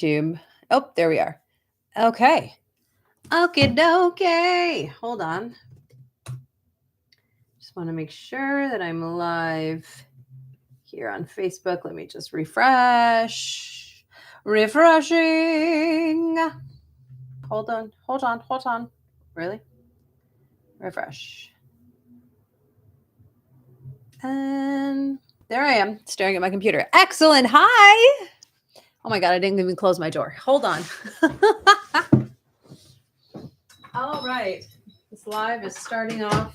YouTube. Oh, there we are. Okay. Okie dokie. Hold on. Just want to make sure that I'm live here on Facebook. Let me just refresh. Refreshing. Hold on. Really? Refresh. And there I am, staring at my computer. Excellent. Hi. Oh my God, I didn't even close my door. Hold on. All right. This live is starting off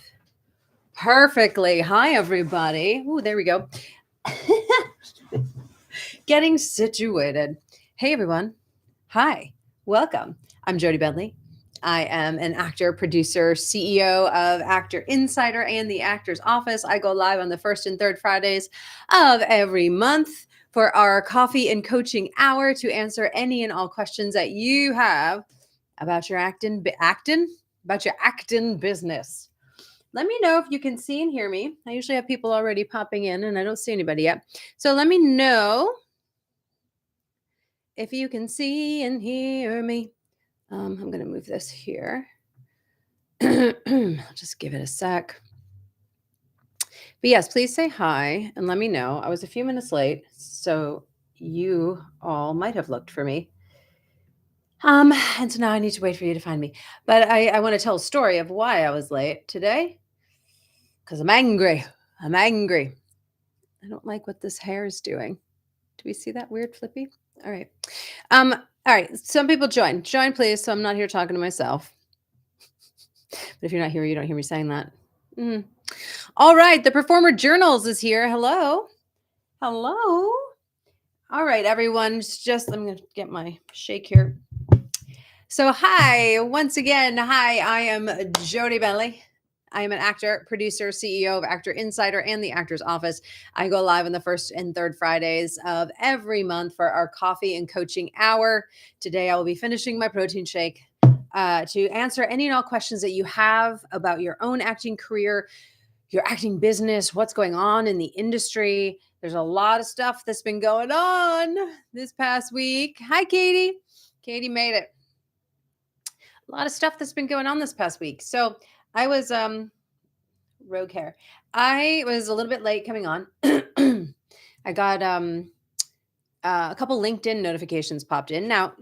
perfectly. Hi, everybody. Ooh, there we go. Getting situated. Hey, everyone. Hi. Welcome. I'm Jody Bentley. I am an actor, producer, CEO of Actor Insider and the Actor's Office. I go live on the first and third Fridays of every month for our coffee and coaching hour to answer any and all questions that you have about your acting business. Let me know if you can see and hear me. I usually have people already popping in and I don't see anybody yet. So let me know if you can see and hear me. I'm going to move this here. I'll just give it a sec. But yes, please say hi and let me know. I was a few minutes late, so you all might have looked for me. And so now I need to wait for you to find me. But I want to tell a story of why I was late today. Because I'm angry. I don't like what this hair is doing. Do we see that weird flippy? All right. All right. Some people join. Join, please. So I'm not here talking to myself. But if you're not here, you don't hear me saying that. All right. The Performer Journals is here. Hello. All right, everyone. I'm going to get my shake here. So hi, once again. Hi, I am Jody Bentley. I am an actor, producer, CEO of Actor Insider and the Actor's Office. I go live on the first and third Fridays of every month for our coffee and coaching hour. Today, I will be finishing my protein shake to answer any and all questions that you have about your own acting career, your acting business, what's going on in the industry. There's a lot of stuff that's been going on this past week. Hi, Katie. Katie made it. A lot of stuff that's been going on this past week. So I was rogue hair. I was a little bit late coming on. I got a couple LinkedIn notifications popped in. Now,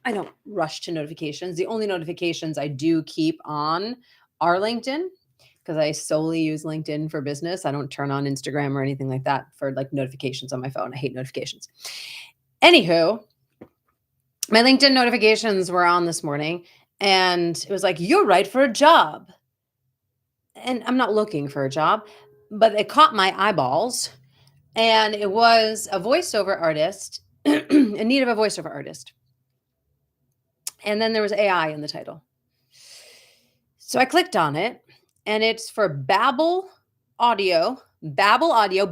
I don't rush to notifications. The only notifications I do keep on are LinkedIn because I solely use LinkedIn for business. I don't turn on Instagram or anything like that for like notifications on my phone. I hate notifications. Anywho, my LinkedIn notifications were on this morning. And it was like, you're right for a job. And I'm not looking for a job, but it caught my eyeballs. And it was a voiceover artist, in need of a voiceover artist. And then there was AI in the title. So I clicked on it, and it's for Babel Audio, Babel Audio.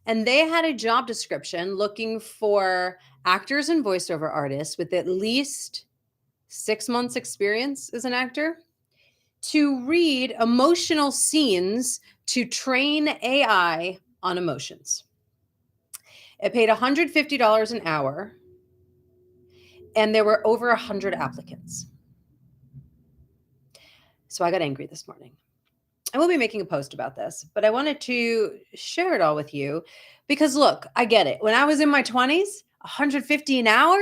And they had a job description looking for actors and voiceover artists with at least 6 months experience as an actor to read emotional scenes to train AI on emotions. It paid $150 an hour, and there were over 100 applicants. So I got angry this morning. I will be making a post about this, but I wanted to share it all with you because look, I get it. When I was in my 20s, 150 an hour,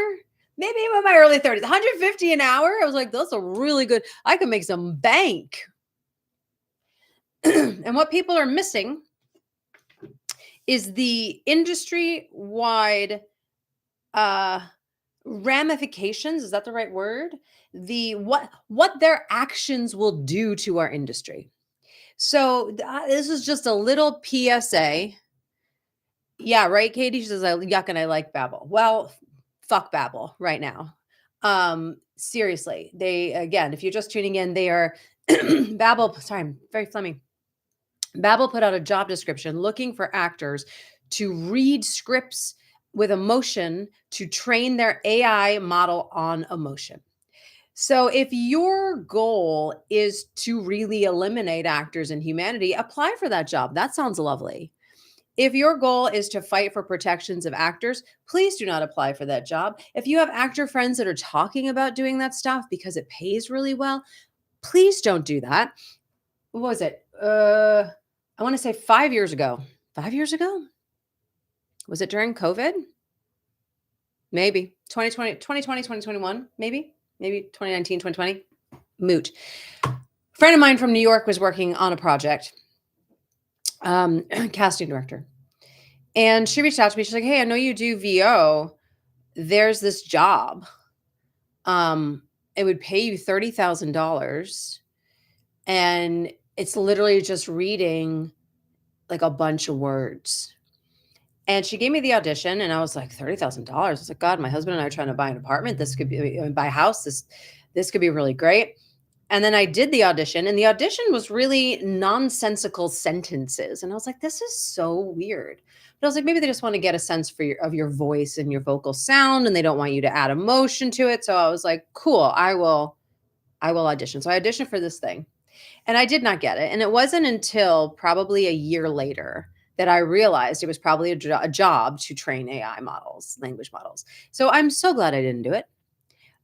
maybe even my early 30s, 150 an hour, I was like, that's a really good, I could make some bank. And what people are missing is the industry-wide ramifications. Is that the right word? What their actions will do to our industry. So this is just a little PSA. Yeah, right, Katie? She says, yuck, and I like Babel. Well, fuck Babel right now. Seriously, again, if you're just tuning in, they are Babel. Sorry, I'm very phlegmy. Babel put out a job description looking for actors to read scripts with emotion to train their AI model on emotion. So if your goal is to really eliminate actors in humanity, apply for that job. That sounds lovely. If your goal is to fight for protections of actors, please do not apply for that job. If you have actor friends that are talking about doing that stuff because it pays really well, please don't do that. What was it? I want to say 5 years ago. 5 years ago? Was it during COVID? Maybe 2021, maybe 2019, 2020. Moot. A friend of mine from New York was working on a project, casting director. And she reached out to me. She's like, "Hey, I know you do VO. There's this job. It would pay you $30,000. And it's literally just reading like a bunch of words." And she gave me the audition, and I was like, $30,000. I was like, God, my husband and I are trying to buy an apartment. This could be buy a house. This could be really great. And then I did the audition, and the audition was really nonsensical sentences. And I was like, this is so weird. But I was like, maybe they just want to get a sense of your voice and your vocal sound, and they don't want you to add emotion to it. So I was like, cool, I will audition. So I auditioned for this thing, and I did not get it. And it wasn't until probably a year later that I realized it was probably a job to train AI models, language models. So I'm so glad I didn't do it.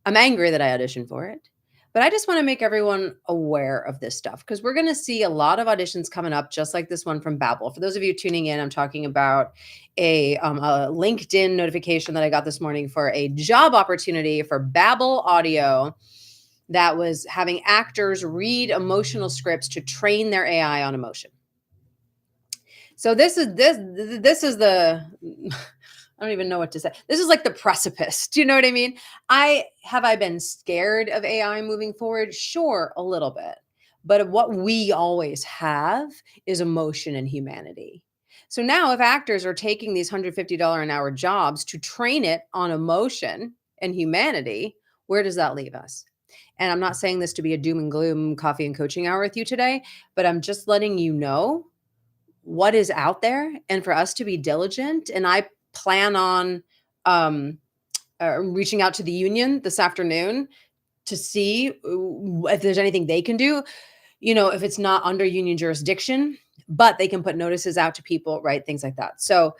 I'm angry that I auditioned for it. But I just want to make everyone aware of this stuff, because we're going to see a lot of auditions coming up, just like this one from Babel. For those of you tuning in, I'm talking about a LinkedIn notification that I got this morning for a job opportunity for Babel Audio that was having actors read emotional scripts to train their AI on emotion. So this is the I don't even know what to say. This is like the precipice. Do you know what I mean? Have I been scared of AI moving forward? Sure, a little bit. But what we always have is emotion and humanity. So now if actors are taking these $150 an hour jobs to train it on emotion and humanity, where does that leave us? And I'm not saying this to be a doom and gloom coffee and coaching hour with you today, but I'm just letting you know what is out there and for us to be diligent. And I plan on reaching out to the union this afternoon to see if there's anything they can do, if it's not under union jurisdiction, but they can put notices out to people, right? Things like that. So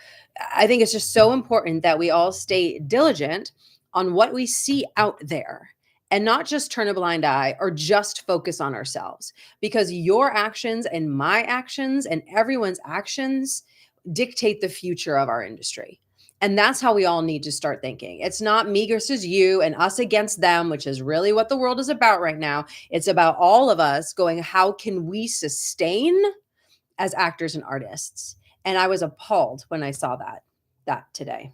I think it's just so important that we all stay diligent on what we see out there, and not just turn a blind eye or just focus on ourselves, because your actions and my actions and everyone's actions dictate the future of our industry. And that's how we all need to start thinking. It's not me versus you and us against them, which is really what the world is about right now. It's about all of us going, how can we sustain as actors and artists? And I was appalled when I saw that today.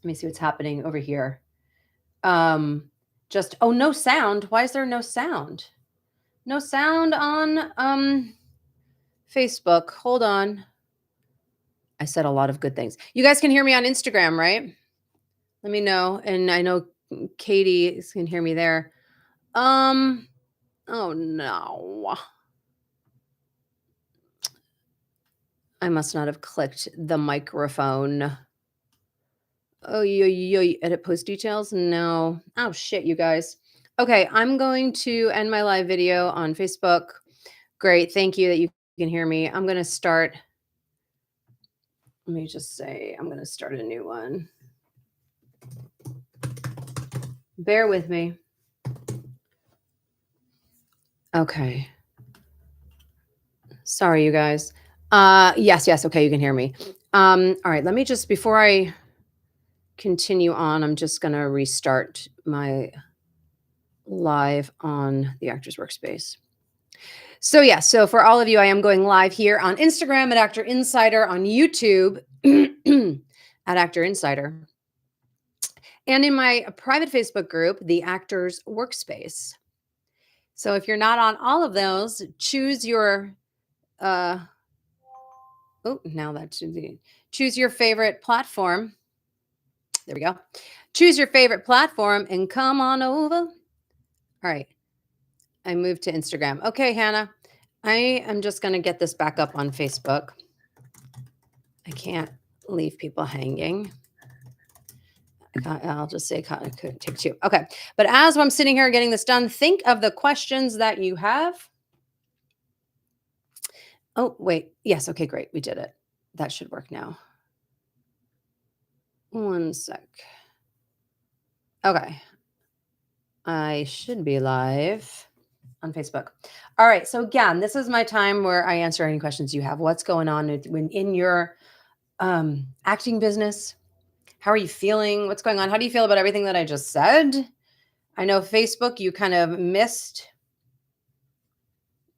Let me see what's happening over here. No sound. Why is there no sound? No sound on Facebook. Hold on. I said a lot of good things. You guys can hear me on Instagram, right? Let me know. And I know Katie can hear me there. Oh no. I must not have clicked the microphone. Oh, edit post details? No. Oh, shit, you guys. Okay, I'm going to end my live video on Facebook. Great. Thank you that you can hear me. I'm going to start. Let me just say, I'm going to start a new one. Bear with me. Okay. Sorry, you guys. Yes. Okay, you can hear me. All right, let me just, before I continue on, I'm just going to restart my live on the Actors Workspace. So for all of you, I am going live here on Instagram at Actor Insider, on YouTube at Actor Insider, and in my private Facebook group, the Actors Workspace. So if you're not on all of those, choose your choose your favorite platform. There we go. Choose your favorite platform and come on over. All right. I moved to Instagram. Okay, Hannah. I am just going to get this back up on Facebook. I can't leave people hanging. I'll just say it could take two. Okay. But as I'm sitting here getting this done, think of the questions that you have. Oh, wait. Yes. Okay, great. We did it. That should work now. One sec. Okay. I should be live on Facebook. All right. So again, this is my time where I answer any questions you have. What's going on when in your acting business? How are you feeling? What's going on? How do you feel about everything that I just said? I know Facebook, you kind of missed.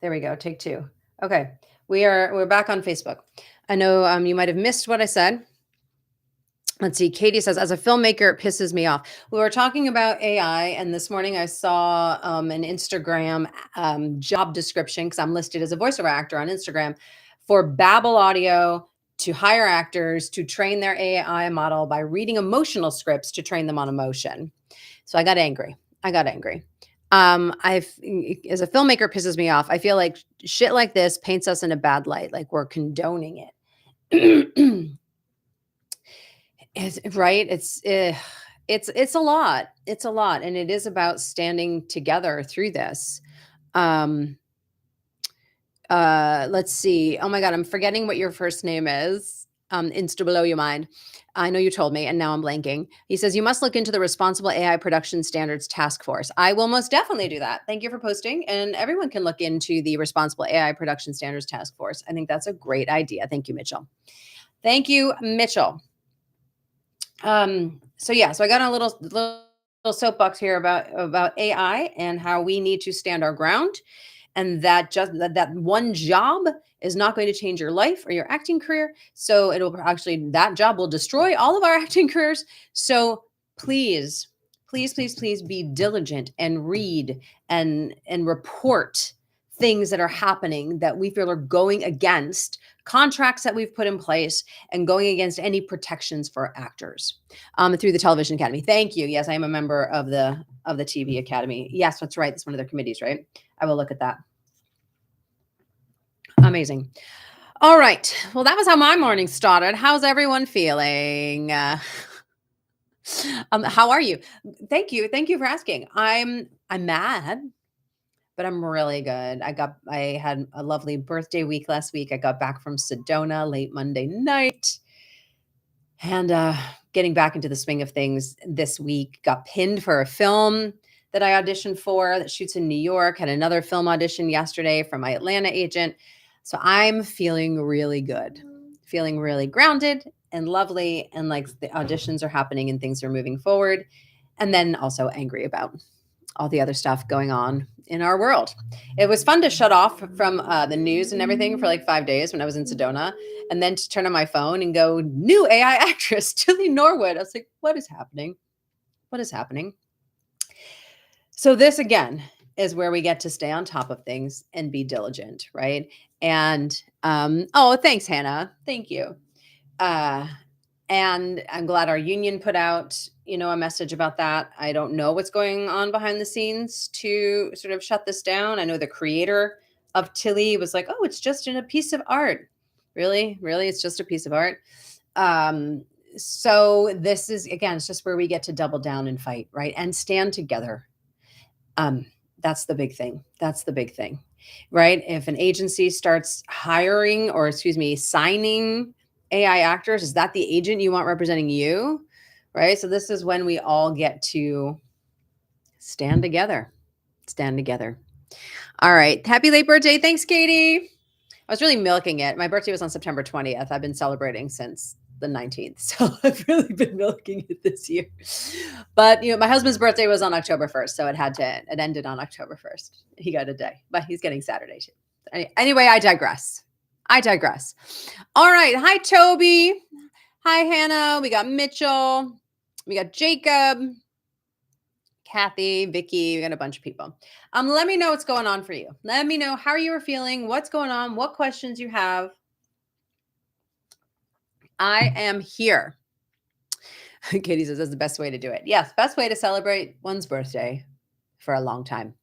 There we go. Take two. Okay. We're back on Facebook. I know you might have missed what I said. Let's see. Katie says, as a filmmaker, it pisses me off. We were talking about AI, and this morning I saw an Instagram job description because I'm listed as a voiceover actor on Instagram for Babel Audio to hire actors to train their AI model by reading emotional scripts to train them on emotion. So I got angry. As a filmmaker, it pisses me off. I feel like shit like this paints us in a bad light, like we're condoning it. Right? It's a lot. It's a lot, and it is about standing together through this. Let's see. Oh my God, I'm forgetting what your first name is. Insta below your mind. I know you told me, and now I'm blanking. He says, you must look into the Responsible AI Production Standards Task Force. I will most definitely do that. Thank you for posting. And everyone can look into the Responsible AI Production Standards Task Force. I think that's a great idea. Thank you, Mitchell. Thank you, Mitchell. So I got a little soapbox here about AI and how we need to stand our ground, and that that one job is not going to change your life or your acting career. So that job will destroy all of our acting careers. So please be diligent and read and report things that are happening that we feel are going against contracts that we've put in place and going against any protections for actors through the Television Academy. Thank you. Yes, I am a member of the TV Academy. Yes, that's right. That's one of their committees, right? I will look at that. Amazing. All right. Well, that was how my morning started. How's everyone feeling? How are you? Thank you. Thank you for asking. I'm mad, but I'm really good. I had a lovely birthday week last week. I got back from Sedona late Monday night, and getting back into the swing of things this week. Got pinned for a film that I auditioned for that shoots in New York. Had another film audition yesterday from my Atlanta agent. So I'm feeling really good, feeling really grounded and lovely, and like the auditions are happening and things are moving forward. And then also angry about all the other stuff going on in our world. It was fun to shut off from the news and everything for like 5 days when I was in Sedona, and then to turn on my phone and go, new AI actress, Tilly Norwood. I was like, what is happening? What is happening? So this again is where we get to stay on top of things and be diligent, right? And thanks, Hannah. Thank you. And I'm glad our union put out, a message about that. I don't know what's going on behind the scenes to sort of shut this down. I know the creator of Tilly was like, oh, it's just in a piece of art. Really? It's just a piece of art. So this is, again, it's just where we get to double down and fight, right? And stand together. That's the big thing. Right? If an agency starts hiring signing AI actors, is that the agent you want representing you? Right? So this is when we all get to stand together. All right. Happy late birthday. Thanks, Katie. I was really milking it. My birthday was on September 20th. I've been celebrating since the 19th. So I've really been milking it this year. But, my husband's birthday was on October 1st. So it ended on October 1st. He got a day, but he's getting Saturday too. Anyway, I digress. All right. Hi, Toby. Hi, Hannah. We got Mitchell. We got Jacob, Kathy, Vicky. We got a bunch of people. Let me know what's going on for you. Let me know how you are feeling, what's going on, what questions you have. I am here. Katie says that's the best way to do it. Yes, best way to celebrate one's birthday for a long time.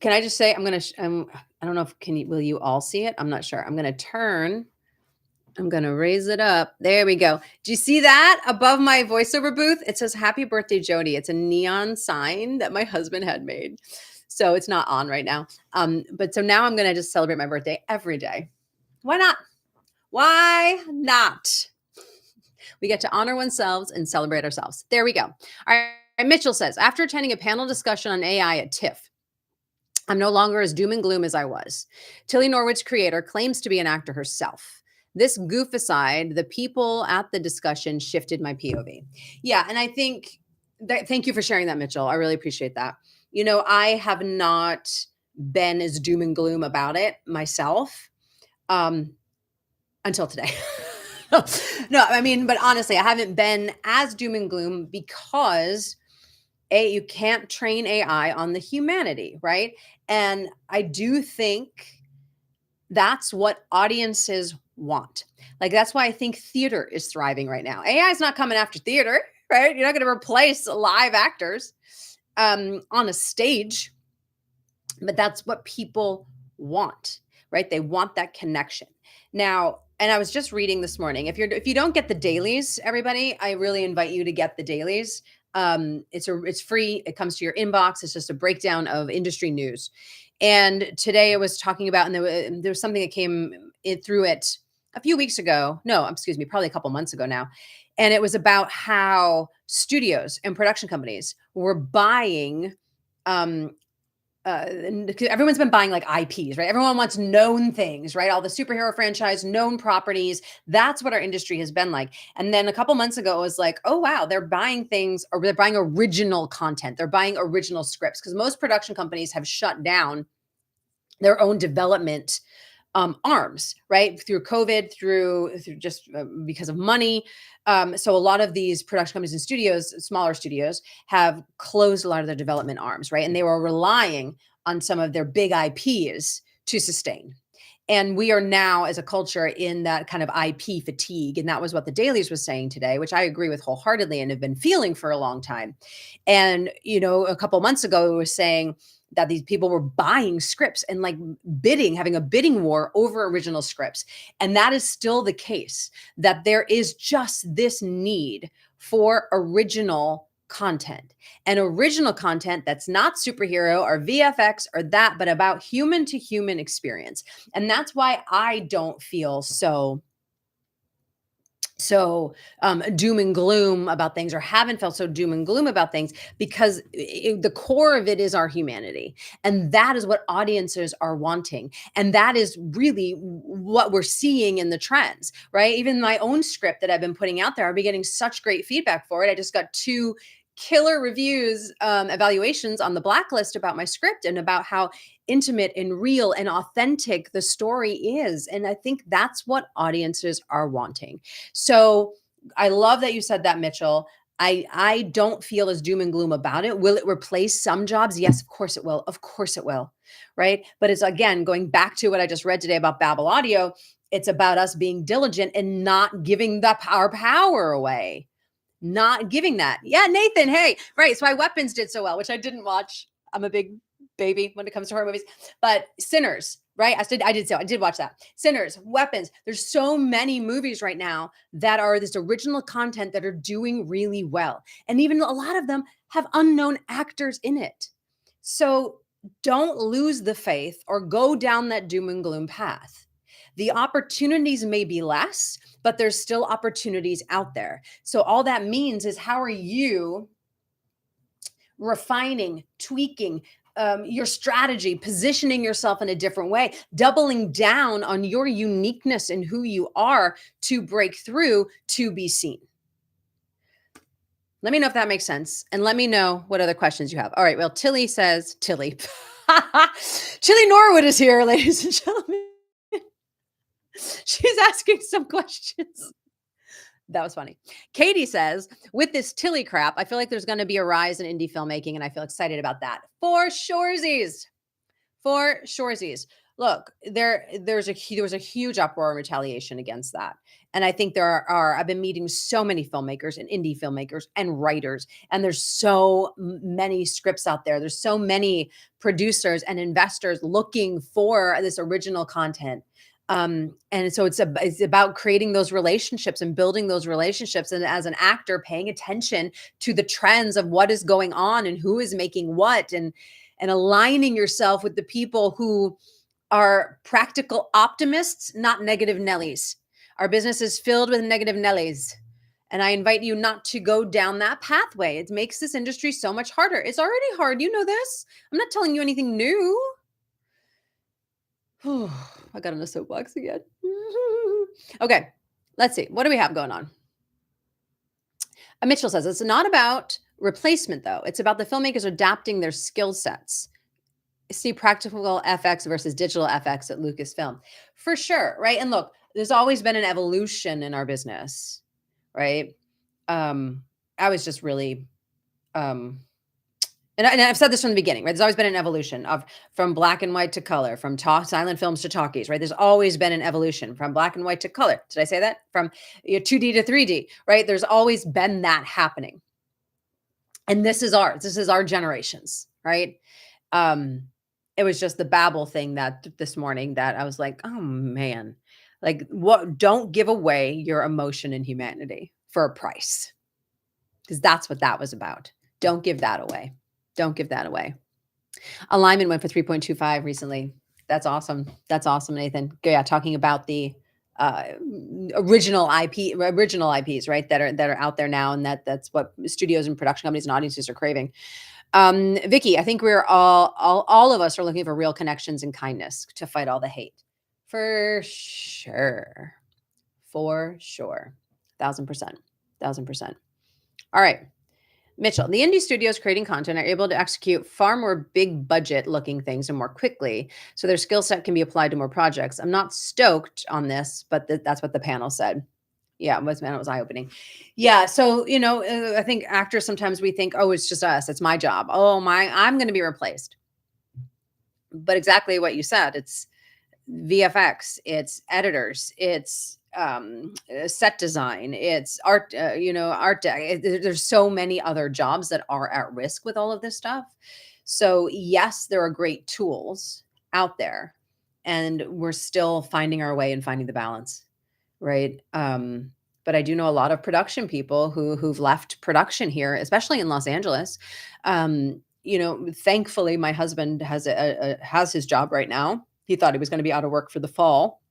Can I just say, I don't know if will you all see it? I'm not sure. I'm going to raise it up. There we go. Do you see that above my voiceover booth? It says happy birthday, Jody. It's a neon sign that my husband had made. So it's not on right now. But so now I'm going to just celebrate my birthday every day. Why not? Why not? We get to honor ourselves and celebrate ourselves. There we go. All right. Mitchell says, after attending a panel discussion on AI at TIFF, I'm no longer as doom and gloom as I was. Tilly Norwood's creator claims to be an actor herself. This goof aside, the people at the discussion shifted my POV. Yeah, and I think thank you for sharing that, Mitchell. I really appreciate that. I have not been as doom and gloom about it myself until today. No, I mean, but honestly, I haven't been as doom and gloom because you can't train AI on the humanity, right? And I do think that's what audiences want. Like, that's why I think theater is thriving right now. AI is not coming after theater, right? You're not going to replace live actors on a stage, but that's what people want, right? They want that connection. Now, and I was just reading this morning. If you don't get the dailies, everybody, I really invite you to get the dailies. It's free. It comes to your inbox. It's just a breakdown of industry news. And today I was talking about, and there was something that came through it a few weeks ago. No, excuse me, probably a couple months ago now. And it was about how studios and production companies were buying everyone's been buying like IPs, right? Everyone wants known things, right? All the superhero franchise, known properties. That's what our industry has been like. And then a couple months ago, it was like, oh, wow, they're buying things, or they're buying original content. They're buying original scripts, because most production companies have shut down their own development arms, right? Through COVID, through just because of money. So a lot of these production companies and studios, smaller studios, have closed a lot of their development arms, right? And they were relying on some of their big IPs to sustain. And we are now, as a culture, in that kind of IP fatigue. And that was what the dailies was saying today, which I agree with wholeheartedly and have been feeling for a long time. And, a couple months ago, it was saying that these people were buying scripts and like having a bidding war over original scripts. And that is still the case, that there is just this need for original content, and original content that's not superhero or VFX or that, but about human to human experience. And that's why I don't feel so doom and gloom about things, or haven't felt so doom and gloom about things, because the core of it is our humanity. And that is what audiences are wanting. And that is really what we're seeing in the trends, right? Even my own script that I've been putting out there, I'll be getting such great feedback for it. I just got 2 killer reviews, evaluations on the Blacklist about my script, and about how intimate and real and authentic the story is. And I think that's what audiences are wanting. So I love that you said that, Mitchell. I don't feel as doom and gloom about it. Will it replace some jobs? Yes, of course it will. Of course it will. Right. But it's, again, going back to what I just read today about Babel Audio. It's about us being diligent and not giving our power away. Not giving that. Yeah, Nathan. Hey, right. So Weapons did so well, which I didn't watch. I'm a big baby when it comes to horror movies. But Sinners, right? I did watch that. Sinners, Weapons. There's so many movies right now that are this original content that are doing really well. And even a lot of them have unknown actors in it. So don't lose the faith or go down that doom and gloom path. The opportunities may be less, but there's still opportunities out there. So all that means is, how are you refining, tweaking your strategy, positioning yourself in a different way, doubling down on your uniqueness and who you are to break through, to be seen? Let me know if that makes sense. And let me know what other questions you have. All right. Well, Tilly Tilly Norwood is here, ladies and gentlemen. She's asking some questions. That was funny. Katie says, with this Tilly crap, I feel like there's going to be a rise in indie filmmaking, and I feel excited about that. For shoresies. Look, there was a huge uproar and retaliation against that. And I think I've been meeting so many filmmakers and indie filmmakers and writers, and there's so many scripts out there. There's so many producers and investors looking for this original content. And so it's about creating those relationships and building those relationships. And as an actor, paying attention to the trends of what is going on and who is making what, and aligning yourself with the people who are practical optimists, not negative Nellies. Our business is filled with negative Nellies. And I invite you not to go down that pathway. It makes this industry so much harder. It's already hard. You know this. I'm not telling you anything new. I got on a soapbox again. Okay, let's see. What do we have going on? Mitchell says it's not about replacement, though. It's about the filmmakers adapting their skill sets. See practical FX versus digital FX at Lucasfilm. For sure, right? And look, there's always been an evolution in our business, right? I was just really and I've said this from the beginning, right? There's always been an evolution from black and white to color, from silent films to talkies, right? There's always been an evolution from black and white to color. Did I say that? From 2D to 3D, right? There's always been that happening. And this is ours. This is our generations, right? It was just the Babel thing that this morning that I was like, oh man, like what? Don't give away your emotion and humanity for a price, because that's what that was about. Don't give that away. Don't give that away. Alignment went for 3.25 recently. That's awesome. That's awesome, Nathan. Yeah, talking about the original IPs, right? That are out there now, and that's what studios and production companies and audiences are craving. Vicky, I think we're all of us are looking for real connections and kindness to fight all the hate. For sure. For sure. 1,000%. 1,000%. All right. Mitchell, the indie studios creating content are able to execute far more big budget looking things and more quickly, so their skill set can be applied to more projects. I'm not stoked on this, but that's what the panel said. Yeah, it was eye-opening. Yeah, so, I think actors, sometimes we think, oh, it's just us. It's my job. I'm going to be replaced. But exactly what you said, it's VFX, it's editors, it's set design, it's art, art deck. There's so many other jobs that are at risk with all of this stuff. So yes, there are great tools out there, and we're still finding our way and finding the balance, right? But I do know a lot of production people who've left production here, especially in Los Angeles. Thankfully, my husband has his job right now. He thought he was going to be out of work for the fall,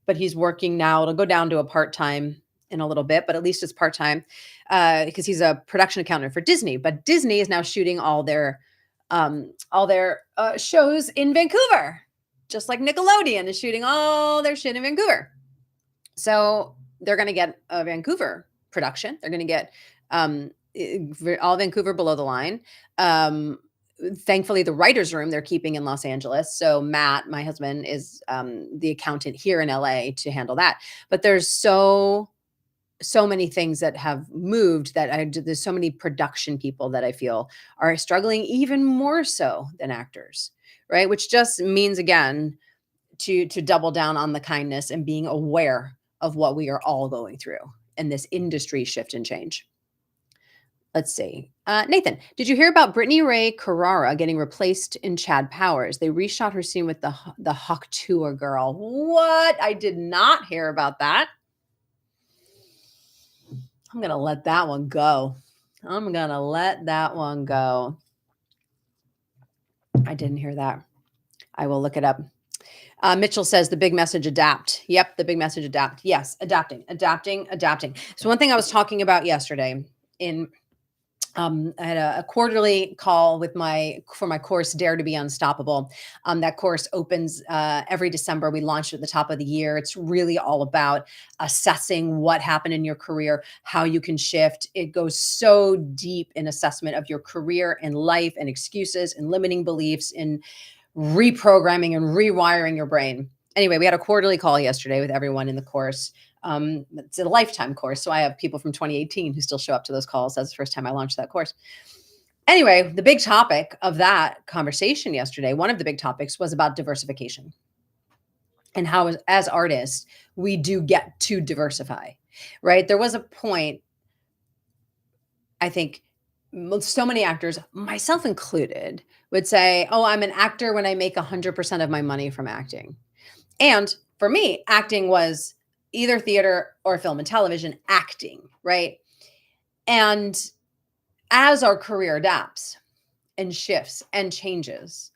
but he's working now. It'll go down to a part-time in a little bit, but at least it's part-time because he's a production accountant for Disney. But Disney is now shooting all their shows in Vancouver, just like Nickelodeon is shooting all their shit in Vancouver. So they're going to get a Vancouver production. They're going to get all Vancouver below the line. Thankfully, the writer's room they're keeping in Los Angeles. So Matt, my husband, is the accountant here in LA to handle that. But there's so many things that have moved there's so many production people that I feel are struggling even more so than actors, right? Which just means, again, to double down on the kindness and being aware of what we are all going through in this industry shift and change. Let's see. Nathan, did you hear about Brittany Ray Carrara getting replaced in Chad Powers? They reshot her scene with the Haktua girl. What? I did not hear about that. I'm going to let that one go. I didn't hear that. I will look it up. Mitchell says the big message, adapt. Yep, the big message, adapt. Yes, adapting. So one thing I was talking about yesterday I had a quarterly call for my course, Dare to be Unstoppable. That course opens every December. We launched at the top of the year. It's really all about assessing what happened in your career, how you can shift. It goes so deep in assessment of your career and life and excuses and limiting beliefs and reprogramming and rewiring your brain. Anyway, we had a quarterly call yesterday with everyone in the course. It's a lifetime course. So I have people from 2018 who still show up to those calls. That's the first time I launched that course. Anyway, the big topic of that conversation yesterday, one of the big topics was about diversification and how, as artists, we do get to diversify, right? There was a point, I think, so many actors, myself included, would say, oh, I'm an actor when I make 100% of my money from acting. And for me, acting was either theater or film and television acting, right? And as our career adapts and shifts and changes,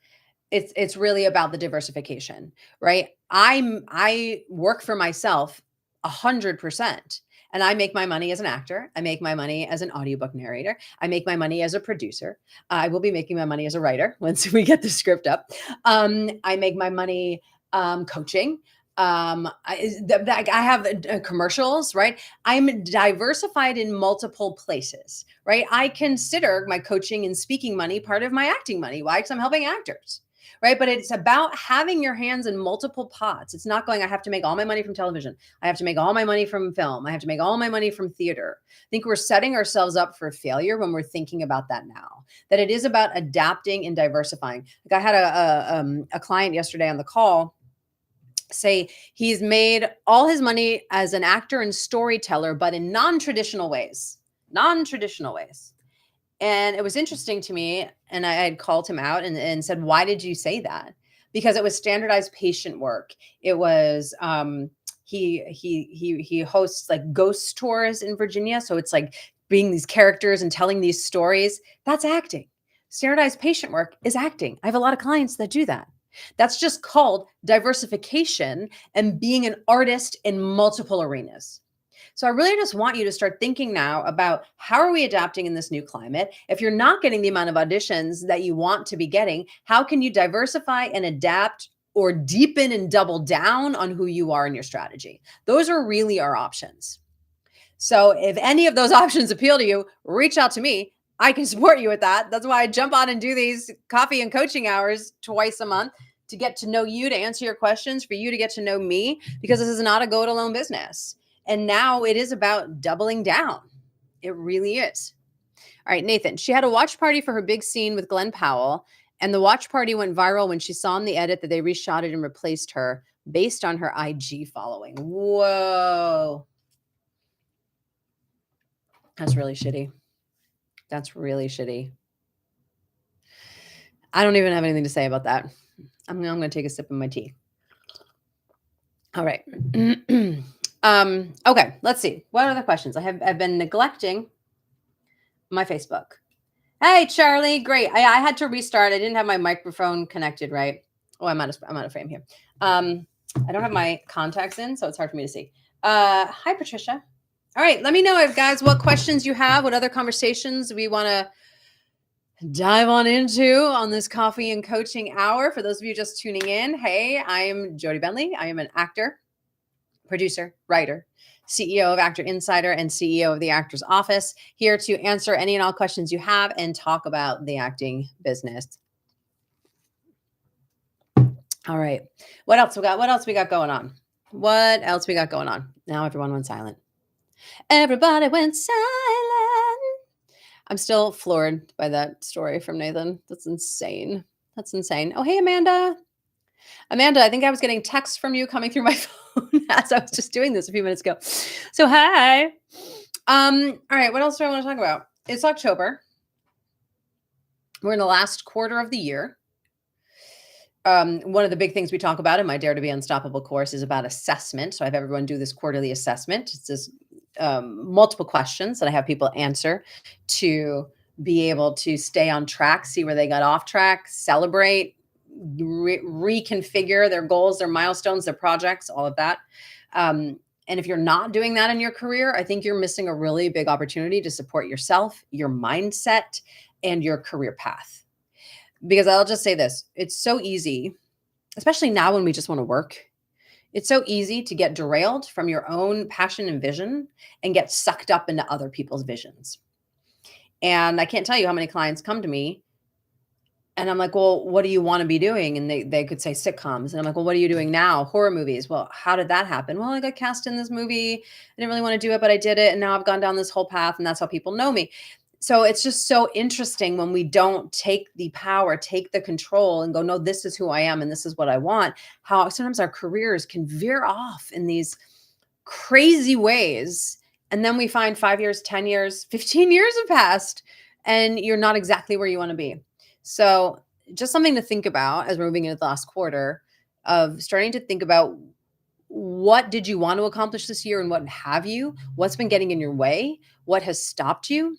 it's really about the diversification, right? I work for myself 100%. And I make my money as an actor. I make my money as an audiobook narrator. I make my money as a producer. I will be making my money as a writer once we get the script up. I make my money coaching. I have commercials, right? I'm diversified in multiple places, right? I consider my coaching and speaking money part of my acting money. Why? Because I'm helping actors, right? But it's about having your hands in multiple pots. It's not going, I have to make all my money from television. I have to make all my money from film. I have to make all my money from theater. I think we're setting ourselves up for failure when we're thinking about that now, that it is about adapting and diversifying. Like I had a client yesterday on the call say he's made all his money as an actor and storyteller, but in non-traditional ways. And it was interesting to me. And I had called him out and said, why did you say that? Because it was standardized patient work. It was, he hosts like ghost tours in Virginia. So it's like being these characters and telling these stories. That's acting. Standardized patient work is acting. I have a lot of clients that do that. That's just called diversification and being an artist in multiple arenas. So I really just want you to start thinking now about how are we adapting in this new climate? If you're not getting the amount of auditions that you want to be getting, how can you diversify and adapt or deepen and double down on who you are in your strategy? Those are really our options. So if any of those options appeal to you, reach out to me. I can support you with that. That's why I jump on and do these coffee and coaching hours twice a month to get to know you, to answer your questions, for you to get to know me, because this is not a go it alone business. And now it is about doubling down. It really is. All right, Nathan, she had a watch party for her big scene with Glenn Powell, and the watch party went viral when she saw in the edit that they reshot it and replaced her based on her IG following. Whoa. That's really shitty. That's really shitty. I don't even have anything to say about that. I'm going to take a sip of my tea. All right. Okay, let's see. What other questions? I've been neglecting my Facebook. Hey, Charlie. Great. I had to restart. I didn't have my microphone connected, right? Oh, I'm out of frame here. I don't have my contacts in, so it's hard for me to see. Hi, Patricia. All right, let me know, guys, what questions you have, what other conversations we want to dive on into on this coffee and coaching hour. For those of you just tuning in, hey, I am Jody Bentley. I am an actor, producer, writer, CEO of Actor Insider, and CEO of the Actor's Office, here to answer any and all questions you have and talk about the acting business. All right. What else we got? What else we got going on? Now everyone went silent. Everybody went silent. I'm still floored by that story from Nathan. That's insane. Oh, hey, Amanda. I think I was getting texts from you coming through my phone as I was just doing this a few minutes ago. So, hi. All right. What else do I want to talk about? It's October. We're in the last quarter of the year. One of the big things we talk about in my Dare to Be Unstoppable course is about assessment. So I have everyone do this quarterly assessment. It's this multiple questions that I have people answer to be able to stay on track, see where they got off track, celebrate, reconfigure their goals, their milestones, their projects, all of that. And if you're not doing that in your career, I think you're missing a really big opportunity to support yourself, your mindset, and your career path. Because I'll just say this, it's so easy, especially now when we just want to work. It's so easy to get derailed from your own passion and vision and get sucked up into other people's visions. And I can't tell you how many clients come to me and I'm like, well, what do you want to be doing? And they could say sitcoms. And I'm like, well, what are you doing now? Horror movies. Well, how did that happen? Well, I got cast in this movie. I didn't really want to do it, but I did it. And now I've gone down this whole path and that's how people know me. So it's just so interesting when we don't take the power, take the control and go, no, this is who I am and this is what I want. How sometimes our careers can veer off in these crazy ways. And then we find 5 years, 10 years, 15 years have passed and you're not exactly where you want to be. So just something to think about as we're moving into the last quarter of starting to think about what did you want to accomplish this year and what have you? What's been getting in your way? What has stopped you?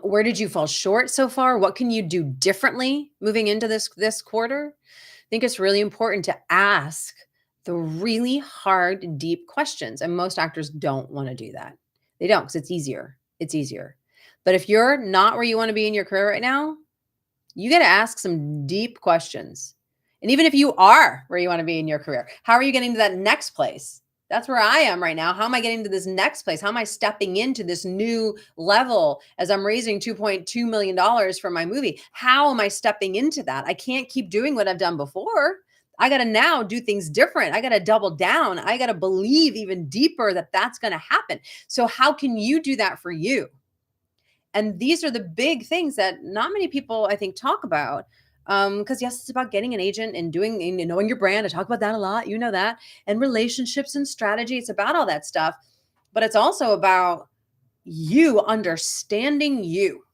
Where did you fall short so far? What can you do differently moving into this quarter? I think it's really important to ask the really hard, deep questions. And most actors don't want to do that. They don't, because it's easier. It's easier. But if you're not where you want to be in your career right now, you got to ask some deep questions. And even if you are where you want to be in your career, how are you getting to that next place? That's where I am right now. How am I getting to this next place? How am I stepping into this new level as I'm raising $2.2 million for my movie? How am I stepping into that? I can't keep doing what I've done before. I got to now do things different. I got to double down. I got to believe even deeper that that's going to happen. So how can you do that for you? And these are the big things that not many people, I think, talk about. Because yes, it's about getting an agent and doing and knowing your brand. I talk about that a lot, you know that, and relationships and strategy. It's about all that stuff, but it's also about you understanding you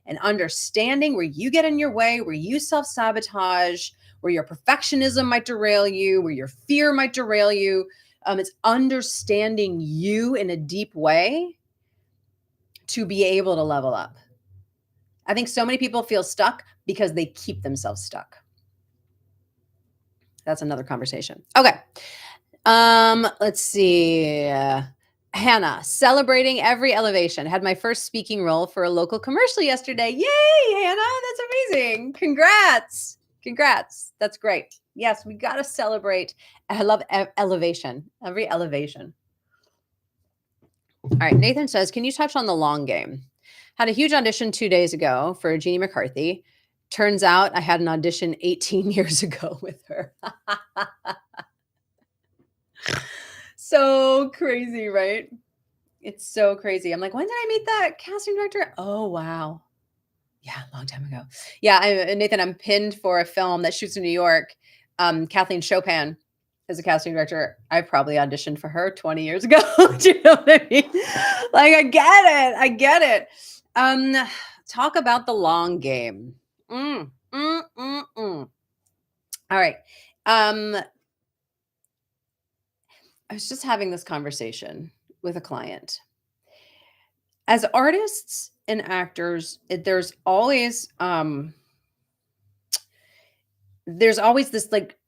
and understanding where you get in your way, where you self-sabotage, where your perfectionism might derail you, where your fear might derail you. It's understanding you in a deep way to be able to level up. I think so many people feel stuck because they keep themselves stuck. That's another conversation. Okay. Let's see. Hannah, celebrating every elevation. Had my first speaking role for a local commercial yesterday. Yay, Hannah. That's amazing. Congrats. Congrats. That's great. Yes, we got to celebrate. I love elevation, every elevation. All right. Nathan says, can you touch on the long game? Had a huge audition 2 days ago for Jeannie McCarthy. Turns out I had an audition 18 years ago with her. So crazy, right? It's so crazy. I'm like, when did I meet that casting director? Oh, wow. Yeah, a long time ago. Yeah, Nathan, I'm pinned for a film that shoots in New York. Kathleen Chopin is a casting director. I probably auditioned for her 20 years ago. Do you know what I mean? Like, I get it. I get it. Talk about the long game. All right. I was just having this conversation with a client. As artists and actors, there's always this like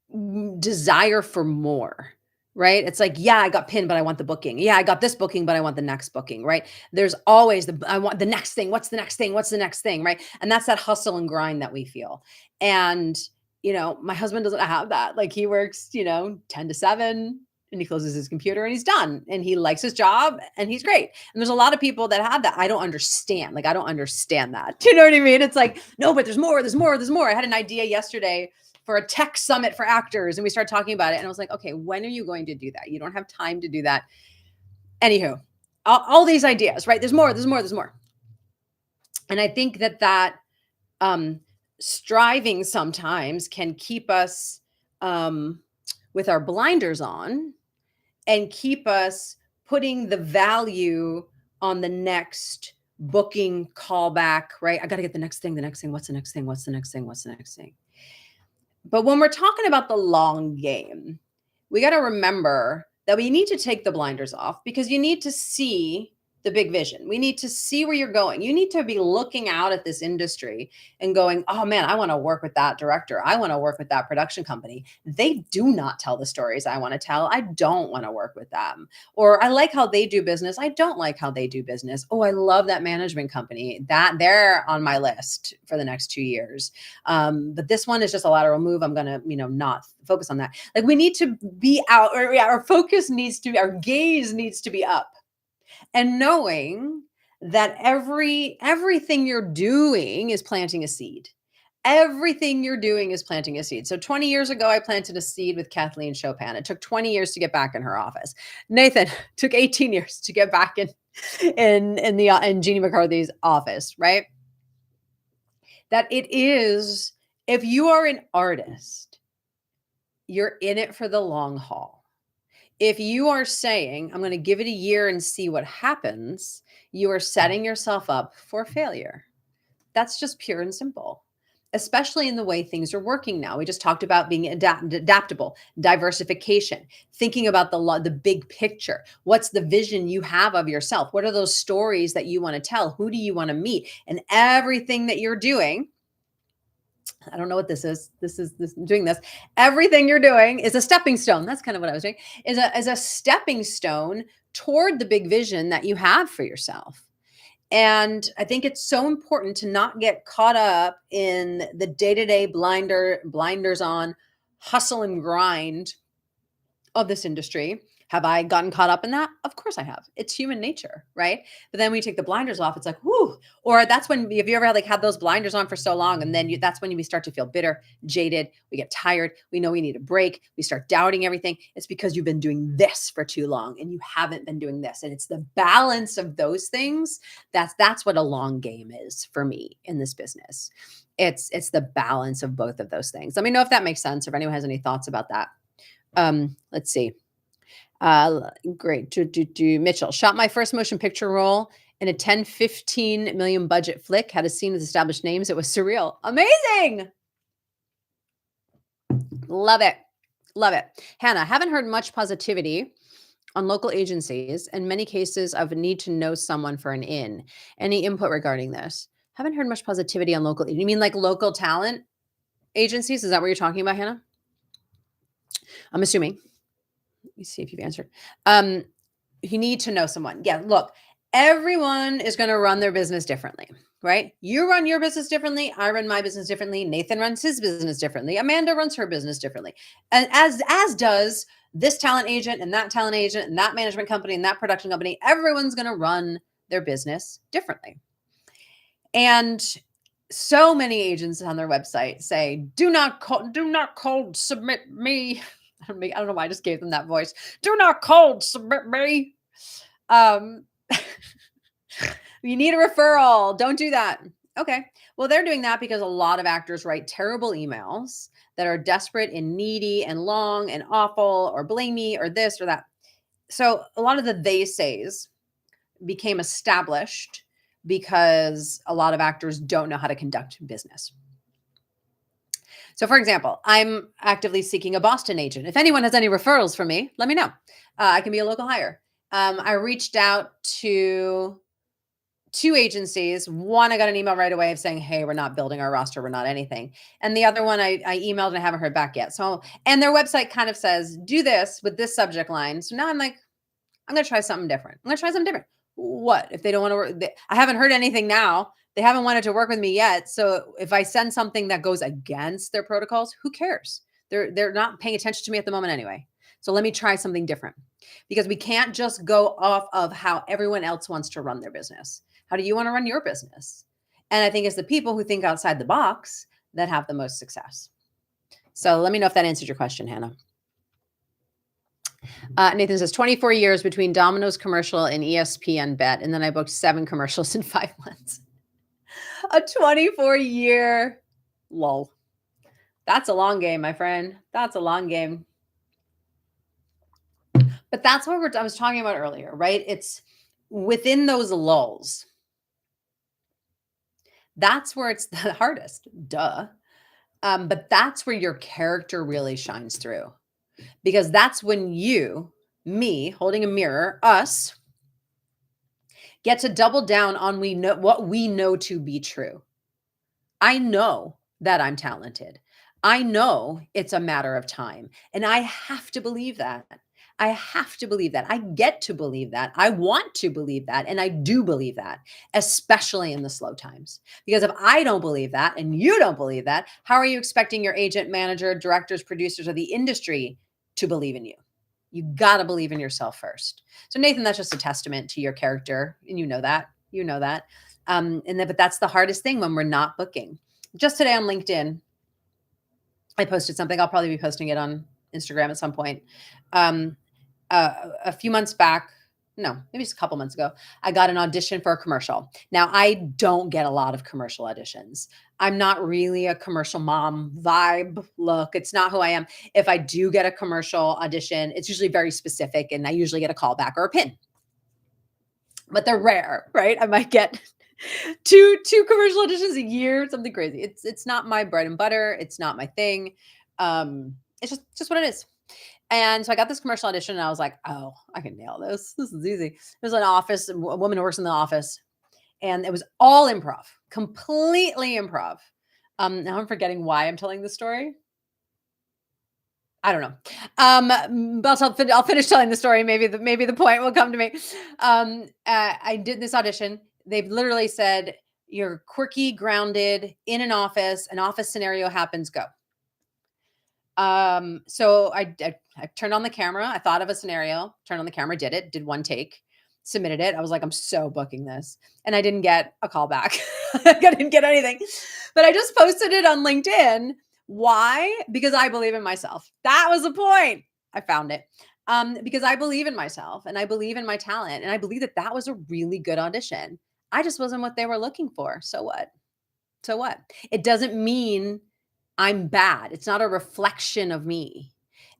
desire for more, right? It's like, yeah, I got pinned, but I want the booking. Yeah, I got this booking, but I want the next booking, right? There's always I want the next thing. What's the next thing? What's the next thing, right? And that's that hustle and grind that we feel. And, my husband doesn't have that. Like he works, 10 to 7 and he closes his computer and he's done and he likes his job and he's great. And there's a lot of people that have that. I don't understand. Like, I don't understand that. Do you know what I mean? It's like, no, but there's more, there's more, there's more. I had an idea yesterday for a tech summit for actors. And we started talking about it. And I was like, okay, when are you going to do that? You don't have time to do that. Anywho, all these ideas, right? There's more, there's more, there's more. And I think that striving sometimes can keep us with our blinders on and keep us putting the value on the next booking callback, right? I got to get the next thing, the next thing. What's the next thing? What's the next thing? What's the next thing? But when we're talking about the long game, we got to remember that we need to take the blinders off because you need to see the big vision. We need to see where you're going. You need to be looking out at this industry and going, oh man, I want to work with that director. I want to work with that production company. They do not tell the stories I want to tell. I don't want to work with them. Or I like how they do business. I don't like how they do business. Oh, I love that management company. That they're on my list for the next 2 years. But this one is just a lateral move. I'm going to, not focus on that. Like we need to be out, or our focus needs to be, our gaze needs to be up. And knowing that everything you're doing is planting a seed. Everything you're doing is planting a seed. So 20 years ago, I planted a seed with Kathleen Chopin. It took 20 years to get back in her office. Nathan took 18 years to get back in Jeannie McCarthy's office, right? That it is, if you are an artist, you're in it for the long haul. If you are saying, I'm going to give it a year and see what happens, you are setting yourself up for failure. That's just pure and simple, especially in the way things are working now. We just talked about being adaptable, diversification, thinking about the big picture. What's the vision you have of yourself? What are those stories that you want to tell? Who do you want to meet? And everything that you're doing I don't know what this is. This is this doing this. Everything you're doing is a stepping stone. That's kind of what I was doing. Is a stepping stone toward the big vision that you have for yourself. And I think it's so important to not get caught up in the day-to-day blinders on hustle and grind of this industry. Have I gotten caught up in that? Of course I have. It's human nature, right? But then we take the blinders off. It's like, whoo. Or that's when, have you ever had those blinders on for so long, and then that's when we start to feel bitter, jaded. We get tired. We know we need a break. We start doubting everything. It's because you've been doing this for too long, and you haven't been doing this. And it's the balance of those things. That's what a long game is for me in this business. It's the balance of both of those things. Let me know if that makes sense, or if anyone has any thoughts about that. Let's see. Great. Mitchell, shot my first motion picture role in a 10-15 million budget flick. Had a scene with established names. It was surreal. Amazing. Love it. Love it. Hannah, haven't heard much positivity on local agencies. In many cases of need to know someone for an in. Any input regarding this? Haven't heard much positivity on local. You mean like local talent agencies? Is that what you're talking about, Hannah? I'm assuming. Let me see if you've answered. You need to know someone. Yeah, look, everyone is going to run their business differently, right? You run your business differently. I run my business differently. Nathan runs his business differently. Amanda runs her business differently. And as does this talent agent and that management company and that production company. Everyone's going to run their business differently. And so many agents on their website say, do not cold submit me. I don't know why I just gave them that voice. Do not cold submit me. You need a referral. Don't do that. Okay. Well, they're doing that because a lot of actors write terrible emails that are desperate and needy and long and awful, or blame me or this or that. So a lot of the they says became established because a lot of actors don't know how to conduct business. So for example, I'm actively seeking a Boston agent. If anyone has any referrals for me, let me know. I can be a local hire. I reached out to 2 agencies. One, I got an email right away of saying, hey, we're not building our roster. We're not anything. And the other one I emailed and I haven't heard back yet. So, and their website kind of says, do this with this subject line. So now I'm like, I'm going to try something different. What? If they don't want to work, I haven't heard anything now. They haven't wanted to work with me yet. So if I send something that goes against their protocols, who cares? They're not paying attention to me at the moment anyway. So let me try something different, because we can't just go off of how everyone else wants to run their business. How do you want to run your business? And I think it's the people who think outside the box that have the most success. So let me know if that answered your question, Hannah. Nathan says 24 years between Domino's commercial and ESPN bet. And then I booked 7 commercials in 5 months. A 24-year lull. That's a long game, my friend. That's a long game. But that's what I was talking about earlier, right? It's within those lulls. That's where it's the hardest, duh. But that's where your character really shines through, because that's when you, me, holding a mirror, us, get to double down on what we know to be true. I know that I'm talented. I know it's a matter of time, and I have to believe that. I have to believe that. I get to believe that. I want to believe that. And I do believe that, especially in the slow times. Because if I don't believe that and you don't believe that, how are you expecting your agent, manager, directors, producers, or the industry to believe in you? You got to believe in yourself first. So Nathan, that's just a testament to your character. And you know that. But that's the hardest thing when we're not booking. Just today on LinkedIn, I posted something. I'll probably be posting it on Instagram at some point. A few months back, no, maybe just a couple months ago, I got an audition for a commercial. Now, I don't get a lot of commercial auditions. I'm not really a commercial mom vibe look. It's not who I am. If I do get a commercial audition, it's usually very specific, and I usually get a call back or a pin. But they're rare, right? I might get two commercial auditions a year, something crazy. It's not my bread and butter. It's not my thing. It's just what it is. And so I got this commercial audition, and I was like, oh, I can nail this. This is easy. There's an office, a woman who works in the office, and it was all improv, completely improv. Now I'm forgetting why I'm telling the story. I don't know. But I'll finish telling the story. Maybe the point will come to me. I did this audition. They've literally said, you're quirky, grounded, in an office scenario happens, go. So I turned on the camera. I thought of a scenario, turned on the camera, did one take, submitted it. I was like, I'm so booking this. And I didn't get a call back. I didn't get anything, but I just posted it on LinkedIn. Why? Because I believe in myself. That was the point. I found it. Because I believe in myself and I believe in my talent. And I believe that that was a really good audition. I just wasn't what they were looking for. So what? So what? It doesn't mean I'm bad. It's not a reflection of me.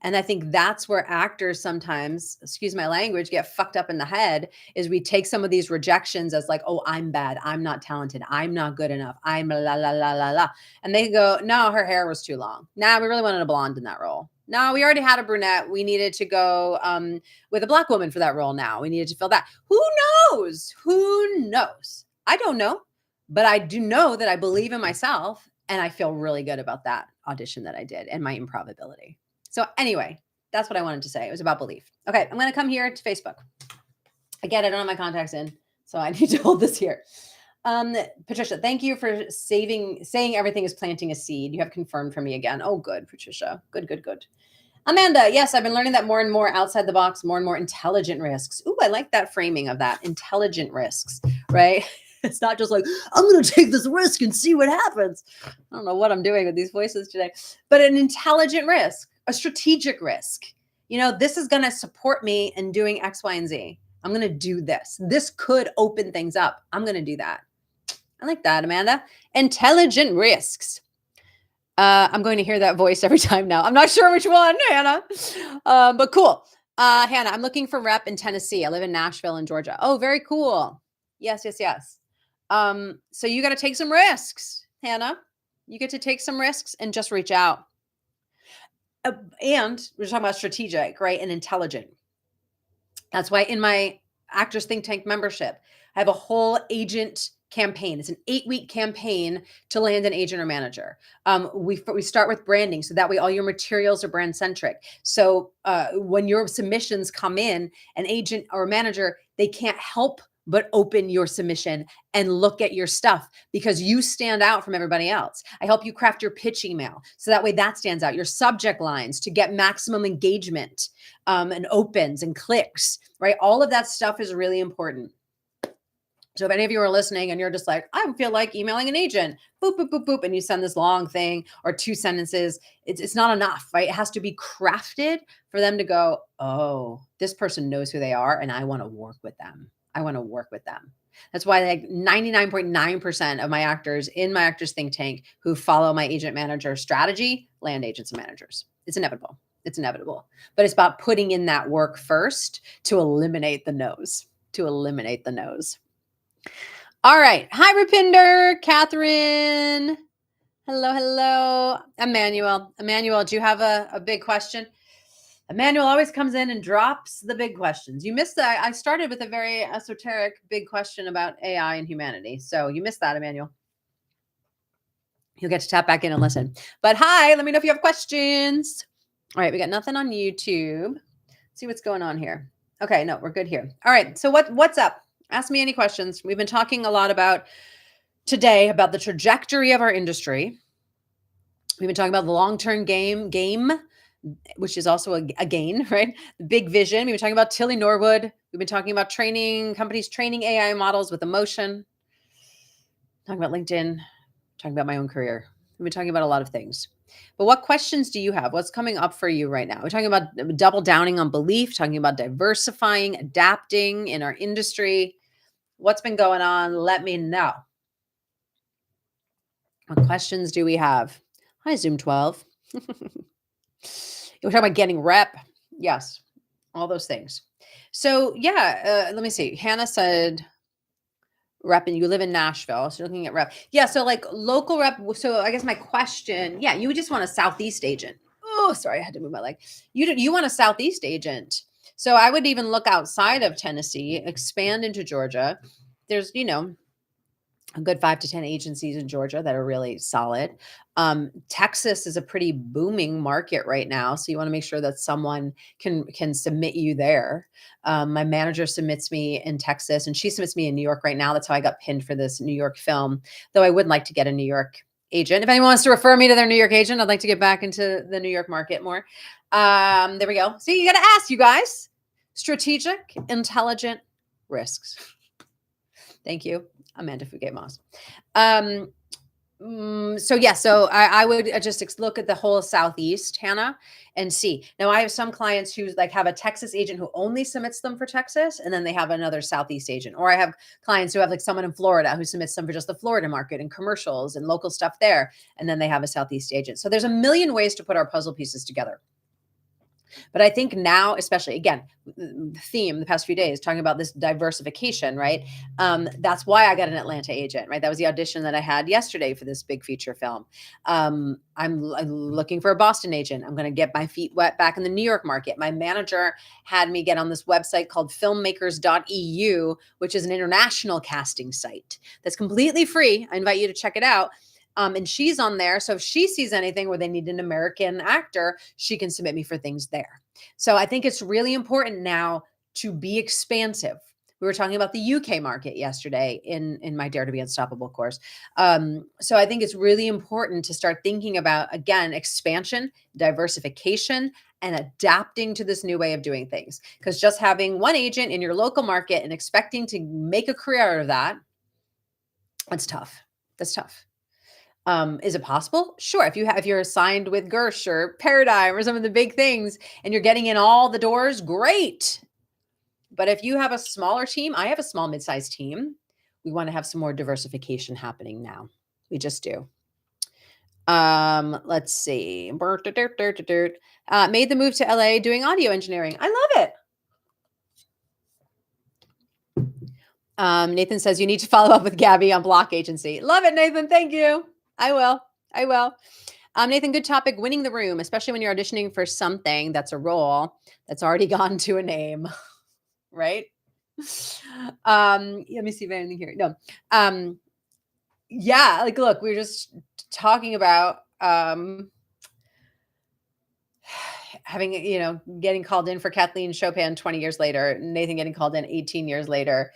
And I think that's where actors sometimes, excuse my language, get fucked up in the head, is we take some of these rejections as like, oh, I'm bad. I'm not talented. I'm not good enough. I'm la, la, la, la, la. And they go, no, her hair was too long. Nah, we really wanted a blonde in that role. No, we already had a brunette. We needed to go with a Black woman for that role now. We needed to fill that. Who knows? Who knows? I don't know. But I do know that I believe in myself and I feel really good about that audition that I did and my improv ability. So anyway, that's what I wanted to say. It was about belief. Okay, I'm going to come here to Facebook. Again, I don't have my contacts in, so I need to hold this here. Patricia, thank you for saying everything is planting a seed. You have confirmed for me again. Oh, good, Patricia. Good. Amanda, yes, I've been learning that more and more outside the box, more and more intelligent risks. Ooh, I like that framing of that. Intelligent risks, right? It's not just like, I'm going to take this risk and see what happens. I don't know what I'm doing with these voices today, but an intelligent risk, a strategic risk. You know, this is going to support me in doing X, Y, and Z. I'm going to do this. This could open things up. I'm going to do that. I like that, Amanda. Intelligent risks. I'm going to hear that voice every time now. I'm not sure which one, Hannah, but cool. Hannah, I'm looking for rep in Tennessee. I live in Nashville in Georgia. Oh, very cool. Yes. So you got to take some risks, Hannah. You get to take some risks and just reach out. And we're talking about strategic, right? And intelligent. That's why in my Actors Think Tank membership, I have a whole agent campaign. It's an 8-week campaign to land an agent or manager. We start with branding, so that way all your materials are brand centric. So when your submissions come in, an agent or manager, they can't help but open your submission and look at your stuff because you stand out from everybody else. I help you craft your pitch email so that way that stands out. Your subject lines to get maximum engagement and opens and clicks, right? All of that stuff is really important. So if any of you are listening and you're just like, I feel like emailing an agent, boop, boop, boop, boop, and you send this long thing or 2 sentences, it's not enough, right? It has to be crafted for them to go, oh, this person knows who they are and I want to work with them. That's why like 99.9% of my actors in my Actors Think Tank who follow my agent manager strategy land agents and managers. It's inevitable. But it's about putting in that work first to eliminate the no's. All right. Hi, Rupinder, Catherine. Hello. Emmanuel, do you have a big question? Emmanuel always comes in and drops the big questions. You missed that. I started with a very esoteric big question about AI and humanity. So you missed that, Emmanuel. You'll get to tap back in and listen. But hi, let me know if you have questions. All right, we got nothing on YouTube. Let's see what's going on here. Okay, no, we're good here. All right, so what's up? Ask me any questions. We've been talking a lot today about the trajectory of our industry. We've been talking about the long-term game, which is also a gain, right? The big vision. We've been talking about Tilly Norwood. We've been talking about companies training AI models with emotion. Talking about LinkedIn. Talking about my own career. We've been talking about a lot of things. But what questions do you have? What's coming up for you right now? We're talking about double downing on belief, talking about diversifying, adapting in our industry. What's been going on? Let me know. What questions do we have? Hi, Zoom 12. We're talking about getting rep. Yes, all those things. So yeah, let me see. Hannah said rep and you live in Nashville. So you're looking at rep. Yeah, so like local rep. So I guess my question, yeah, you just want a Southeast agent. Oh, sorry, I had to move my leg. You want a Southeast agent. So I would even look outside of Tennessee, expand into Georgia. There's, a good 5 to 10 agencies in Georgia that are really solid. Texas is a pretty booming market right now, so you want to make sure that someone can submit you there. My manager submits me in Texas, and she submits me in New York right now. That's how I got pinned for this New York film. Though I would like to get a New York agent. If anyone wants to refer me to their New York agent, I'd like to get back into the New York market more. There we go. See, you got to ask, you guys. Strategic, intelligent risks. Thank you, Amanda Fugate-Moss. So I would just look at the whole Southeast, Hannah, and see. Now I have some clients who like have a Texas agent who only submits them for Texas, and then they have another Southeast agent. Or I have clients who have like someone in Florida who submits them for just the Florida market and commercials and local stuff there, and then they have a Southeast agent. So there's a million ways to put our puzzle pieces together. But I think now, especially again, the theme the past few days talking about this diversification, right? That's why I got an Atlanta agent, right? That was the audition that I had yesterday for this big feature film. I'm looking for a Boston agent. I'm going to get my feet wet back in the New York market. My manager had me get on this website called filmmakers.eu, which is an international casting site that's completely free. I invite you to check it out. And she's on there. So if she sees anything where they need an American actor, she can submit me for things there. So I think it's really important now to be expansive. We were talking about the UK market yesterday in my Dare to Be Unstoppable course. So I think it's really important to start thinking about, again, expansion, diversification, and adapting to this new way of doing things. Because just having one agent in your local market and expecting to make a career out of that, that's tough. That's tough. Is it possible? Sure. If you're assigned with Gersh or Paradigm or some of the big things and you're getting in all the doors, great. But if you have a smaller team, I have a small mid-sized team. We want to have some more diversification happening now. We just do. Let's see. Made the move to LA doing audio engineering. I love it. Nathan says you need to follow up with Gabby on Block Agency. Love it, Nathan. Thank you. I will. Nathan, good topic, winning the room, especially when you're auditioning for something that's a role that's already gone to a name, right? Let me see if I have anything here. No. Yeah, like, look, we're just talking about having, getting called in for Kathleen Chopin 20 years later, Nathan getting called in 18 years later.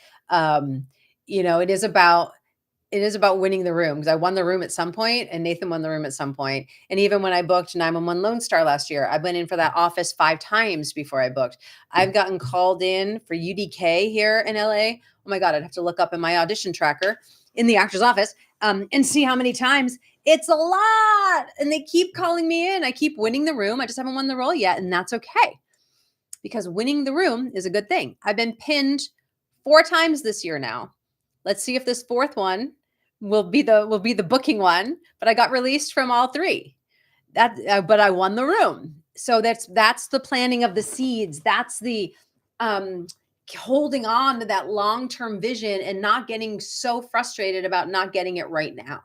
It is about winning the room, because I won the room at some point and Nathan won the room at some point. And even when I booked 911 Lone Star last year, I went in for that office 5 times before I booked. I've gotten called in for UDK here in LA. Oh my God, I'd have to look up in my audition tracker in the actor's office and see how many times. It's a lot. And they keep calling me in. I keep winning the room. I just haven't won the role yet. And that's okay, because winning the room is a good thing. I've been pinned 4 times this year now. Let's see if this 4th one will be the booking one, but I got released from all 3. But I won the room. So that's the planting of the seeds. That's the holding on to that long-term vision and not getting so frustrated about not getting it right now.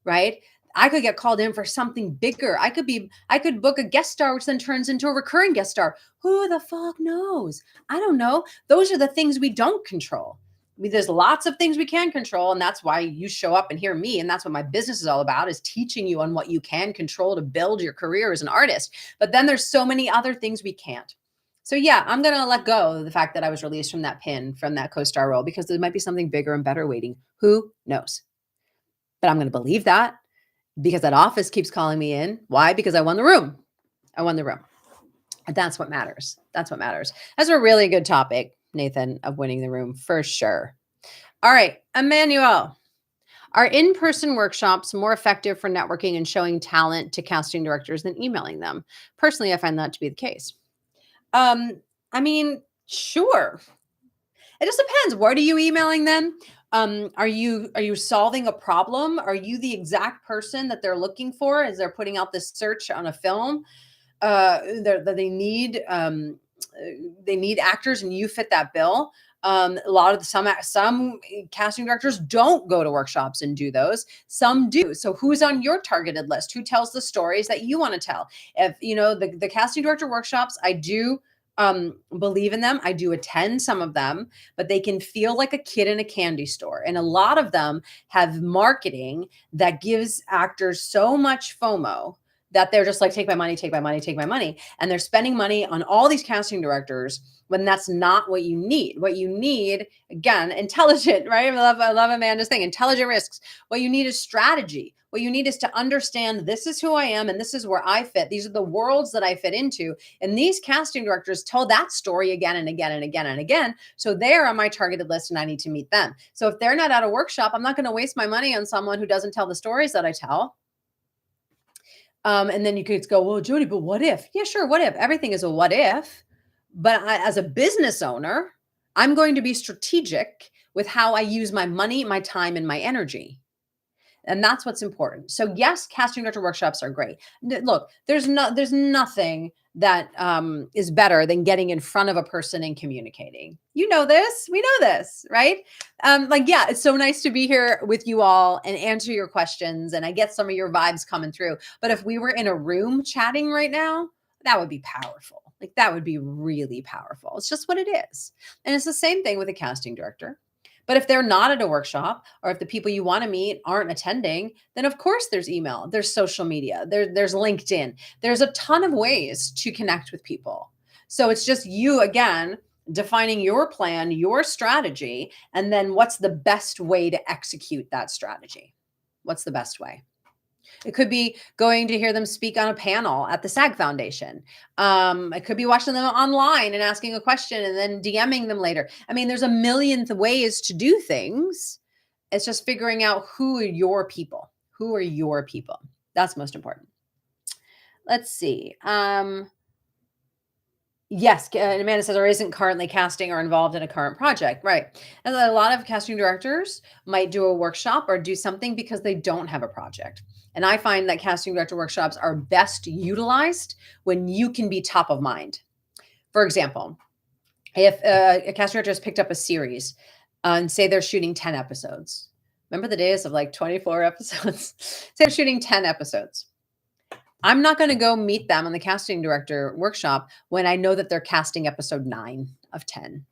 Right? I could get called in for something bigger. I could book a guest star, which then turns into a recurring guest star. Who the fuck knows? I don't know. Those are the things we don't control. There's lots of things we can control, and that's why you show up and hear me. And that's what my business is all about, is teaching you on what you can control to build your career as an artist. But then there's so many other things we can't. So yeah, I'm going to let go of the fact that I was released from that pin, from that co-star role, because there might be something bigger and better waiting. Who knows? But I'm going to believe that, because that office keeps calling me in. Why? Because I won the room. And that's what matters. That's a really good topic, Nathan, of winning the room for sure. All right, Emmanuel. Are in-person workshops more effective for networking and showing talent to casting directors than emailing them? Personally, I find that to be the case. I mean, sure. It just depends. What are you emailing them? Are you solving a problem? Are you the exact person that they're looking for as they're putting out this search on a film? That they need actors and you fit that bill. A lot of some casting directors don't go to workshops and do those. Some do. So who's on your targeted list? Who tells the stories that you want to tell? If the casting director workshops, I do believe in them. I do attend some of them, but they can feel like a kid in a candy store. And a lot of them have marketing that gives actors so much FOMO that they're just like, take my money, take my money, take my money. And they're spending money on all these casting directors when that's not what you need. What you need, again, intelligent, right? I love Amanda's thing, intelligent risks. What you need is strategy. What you need is to understand this is who I am and this is where I fit. These are the worlds that I fit into. And these casting directors tell that story again and again and again and again. So they're on my targeted list and I need to meet them. So if they're not at a workshop, I'm not going to waste my money on someone who doesn't tell the stories that I tell. And then you could go, well, Jody, but what if? Yeah, sure. What if? Everything is a what if. But as a business owner, I'm going to be strategic with how I use my money, my time, and my energy. And that's what's important. So yes, casting director workshops are great. Look, there's nothing that is better than getting in front of a person and communicating. You know this, we know this, right? Yeah, it's so nice to be here with you all and answer your questions. And I get some of your vibes coming through. But if we were in a room chatting right now, that would be powerful. Like that would be really powerful. It's just what it is. And it's the same thing with a casting director. But if they're not at a workshop or if the people you want to meet aren't attending, then of course there's email, there's social media, there's LinkedIn. There's a ton of ways to connect with people. So it's just you, again, defining your plan, your strategy, and then what's the best way to execute that strategy? What's the best way? It could be going to hear them speak on a panel at the SAG Foundation. It could be watching them online and asking a question and then DMing them later. I mean, there's a million ways to do things. It's just figuring out who are your people. Who are your people? That's most important. Let's see. Yes, Amanda says, or isn't currently casting or involved in a current project. Right. And a lot of casting directors might do a workshop or do something because they don't have a project. And I find that casting director workshops are best utilized when you can be top of mind. For example, if a casting director has picked up a series and say they're shooting 10 episodes. Remember the days of like 24 episodes? Say they're shooting 10 episodes. I'm not going to go meet them on the casting director workshop when I know that they're casting episode 9 of 10.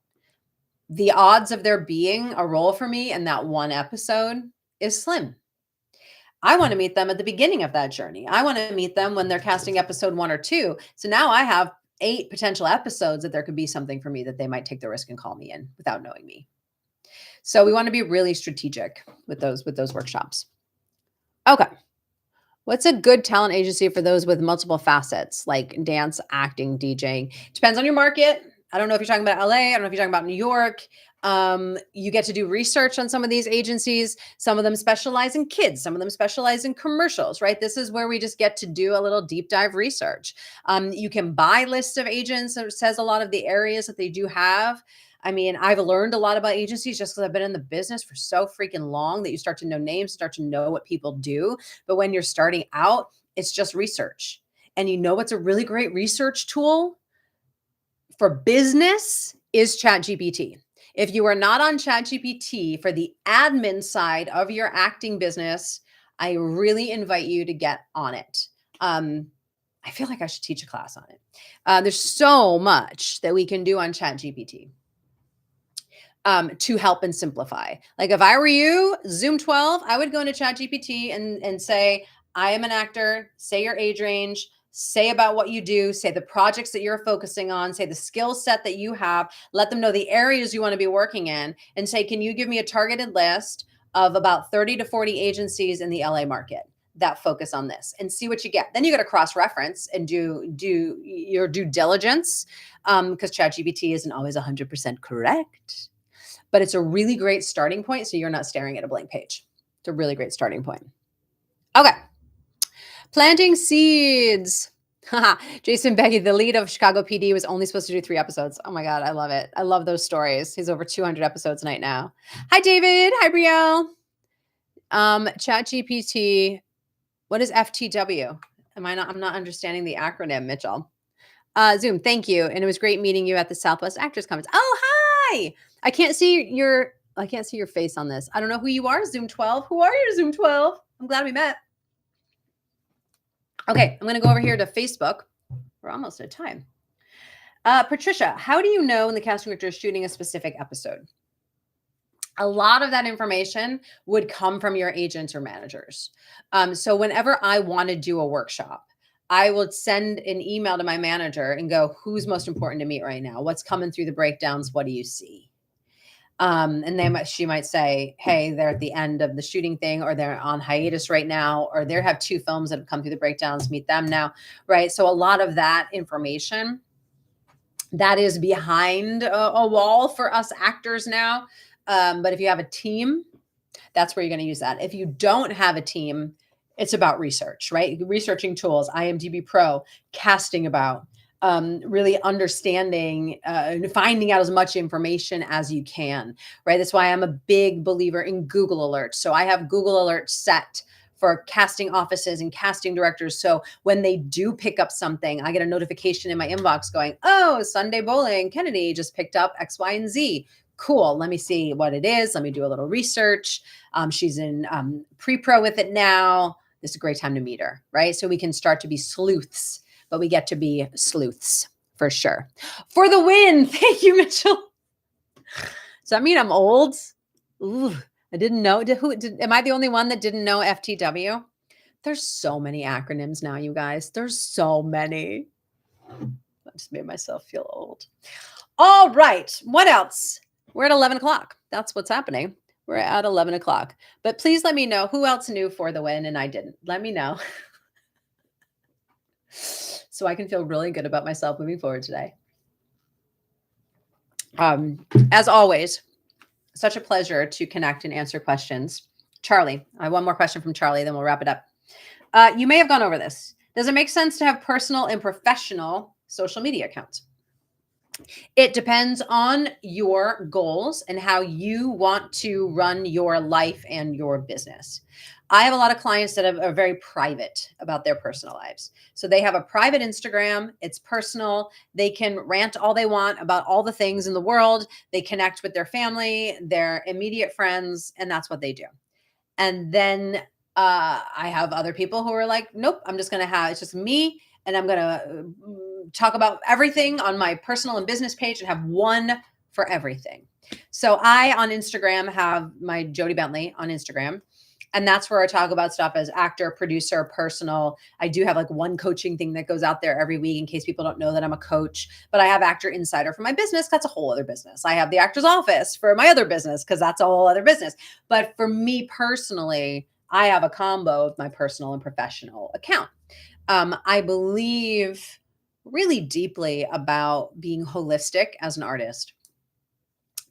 The odds of there being a role for me in that one episode is slim. I want to meet them at the beginning of that journey. I want to meet them when they're casting episode 1 or 2. So now I have 8 potential episodes that there could be something for me that they might take the risk and call me in without knowing me. So we want to be really strategic with those workshops. Okay. What's a good talent agency for those with multiple facets, like dance, acting, DJing? Depends on your market. I don't know if you're talking about LA. I don't know if you're talking about New York. You get to do research on some of these agencies. Some of them specialize in kids. Some of them specialize in commercials, right? This is where we just get to do a little deep dive research. You can buy lists of agents. It says a lot of the areas that they do have. I mean, I've learned a lot about agencies just because I've been in the business for so freaking long that you start to know names, start to know what people do. But when you're starting out, it's just research. And you know what's a really great research tool for business is ChatGPT. If you are not on ChatGPT for the admin side of your acting business, I really invite you to get on it. I feel like I should teach a class on it. There's so much that we can do on ChatGPT. To help and simplify. Like if I were you, Zoom 12, I would go into ChatGPT and say, I am an actor, say your age range, say about what you do, say the projects that you're focusing on, say the skill set that you have, let them know the areas you want to be working in, and say, can you give me a targeted list of about 30 to 40 agencies in the LA market that focus on this, and see what you get. Then you got to cross-reference and do your due diligence, because ChatGPT isn't always 100% correct. But it's a really great starting point, so you're not staring at a blank page. It's a really great starting point. Okay. Planting seeds. Jason Becky, the lead of Chicago PD, was only supposed to do 3 episodes. Oh my God, I love it. I love those stories. He's over 200 episodes right now. Hi, David. Hi, Brielle. ChatGPT. What is FTW? I'm not understanding the acronym, Mitchell. Zoom, thank you. And it was great meeting you at the Southwest Actors Conference. Oh, hi. I can't see your face on this. I don't know who you are, Zoom 12. Who are you, Zoom 12? I'm glad we met. Okay, I'm going to go over here to Facebook. We're almost at time. Patricia, how do you know when the casting director is shooting a specific episode? A lot of that information would come from your agents or managers. So whenever I want to do a workshop, I would send an email to my manager and go, who's most important to meet right now? What's coming through the breakdowns? What do you see? And she might say, hey, they're at the end of the shooting thing, or they're on hiatus right now, or they have 2 films that have come through the breakdowns, meet them now, right? So a lot of that information that is behind a wall for us actors now. But if you have a team, that's where you're going to use that. If you don't have a team, it's about research, right? Researching tools, IMDb Pro, casting about, really understanding, finding out as much information as you can, right? That's why I'm a big believer in Google Alerts. So I have Google Alerts set for casting offices and casting directors. So when they do pick up something, I get a notification in my inbox going, oh, Sunday Bowling, Kennedy just picked up X, Y, and Z. Cool. Let me see what it is. Let me do a little research. She's in pre-pro with it now. This is a great time to meet her, right? So we can start to be sleuths, but we get to be sleuths for sure. For the win. Thank you, Mitchell. Does that mean I'm old? Ooh, I didn't know. Am I the only one that didn't know FTW? There's so many acronyms now, you guys. There's so many. I just made myself feel old. All right. What else? We're at 11 o'clock. That's what's happening. We're at 11 o'clock. But please let me know who else knew For the Win and I didn't. Let me know. So I can feel really good about myself moving forward today. As always, such a pleasure to connect and answer questions. Charlie, I have one more question from Charlie, then we'll wrap it up. You may have gone over this. Does it make sense to have personal and professional social media accounts? It depends on your goals and how you want to run your life and your business. I have a lot of clients that are very private about their personal lives. So they have a private Instagram. It's personal. They can rant all they want about all the things in the world. They connect with their family, their immediate friends, and that's what they do. And then I have other people who are like, nope, I'm just going to have, it's just me. And I'm going to talk about everything on my personal and business page and have one for everything. So I, on Instagram, have my Jody Bentley on Instagram. And that's where I talk about stuff as actor, producer, personal. I do have like one coaching thing that goes out there every week in case people don't know that I'm a coach. But I have Actor Insider for my business. That's a whole other business. I have the Actor's Office for my other business because that's a whole other business. But for me personally, I have a combo of my personal and professional account. I believe really deeply about being holistic as an artist,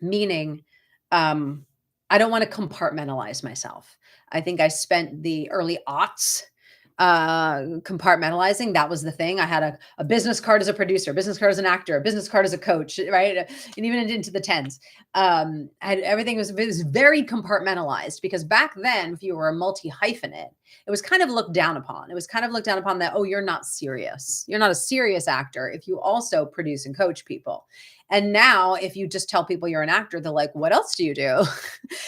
meaning I don't want to compartmentalize myself. I think I spent the early aughts compartmentalizing. That was the thing. I had a business card as a producer, business card as an actor, a business card as a coach, right? And even into the 10s. Everything was very compartmentalized because back then, if you were a multi-hyphenate, it was kind of looked down upon. It was kind of looked down upon that, oh, you're not serious. You're not a serious actor if you also produce and coach people. And now if you just tell people you're an actor, they're like, what else do you do?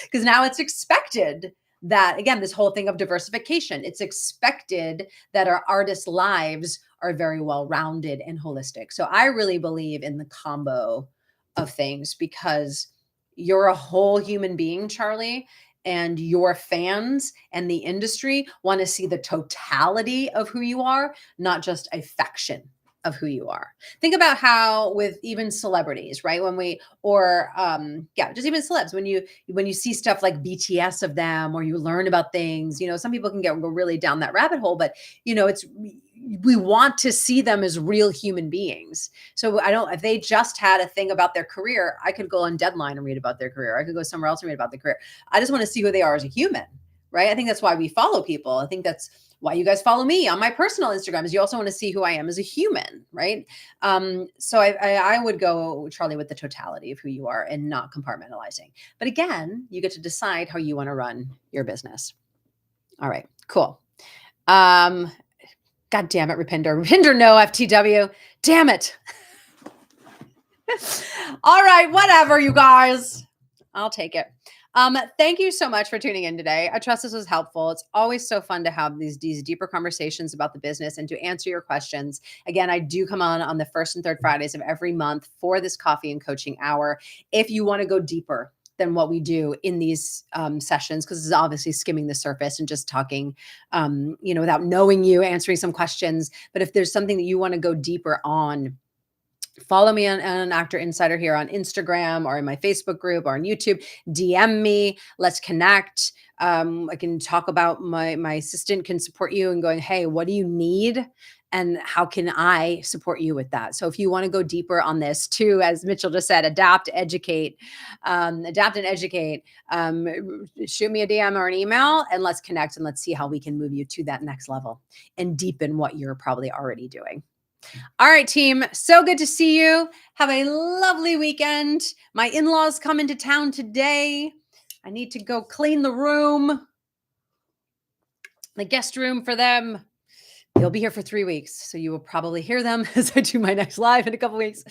Because now it's expected that, again, this whole thing of diversification, it's expected that our artists' lives are very well-rounded and holistic. So I really believe in the combo of things because you're a whole human being, Charlie, and your fans and the industry want to see the totality of who you are, not just a faction of who you are. Think about how with even celebrities, right? Just even celebs, when you see stuff like BTS of them, or you learn about things, some people can go really down that rabbit hole, but we want to see them as real human beings. So if they just had a thing about their career, I could go on Deadline and read about their career. I could go somewhere else and read about their career. I just want to see who they are as a human, right? I think that's why we follow people. I think that's why you guys follow me on my personal Instagram, is you also want to see who I am as a human, right? So I would go, Charlie, with the totality of who you are and not compartmentalizing. But again, you get to decide how you want to run your business. All right, cool. God damn it, Rupinder. Rupinder, no, FTW. Damn it. All right, whatever, you guys. I'll take it. Thank you so much for tuning in today. I trust this was helpful. It's always so fun to have these deeper conversations about the business and to answer your questions. Again, I do come on the first and third Fridays of every month for this coffee and coaching hour. If you want to go deeper than what we do in these sessions, because it's obviously skimming the surface and just talking, without knowing you, answering some questions. But if there's something that you want to go deeper on, follow me on Actor Insider here on Instagram or in my Facebook group or on YouTube. DM me. Let's connect. I can talk about my assistant can support you and going, hey, what do you need? And how can I support you with that? So if you want to go deeper on this too, as Mitchell just said, adapt, educate, adapt and educate. Shoot me a DM or an email and let's connect and let's see how we can move you to that next level and deepen what you're probably already doing. All right, team. So good to see you. Have a lovely weekend. My in-laws come into town today. I need to go clean the room, the guest room for them. They'll be here for 3 weeks, so you will probably hear them as I do my next live in a couple weeks.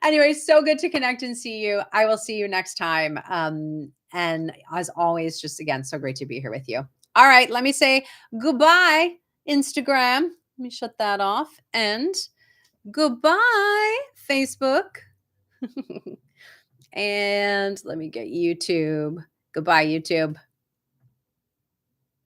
Anyway, so good to connect and see you. I will see you next time. And as always, just again, so great to be here with you. All right, let me say goodbye, Instagram. Let me shut that off. And goodbye, Facebook. And let me get YouTube. Goodbye, YouTube.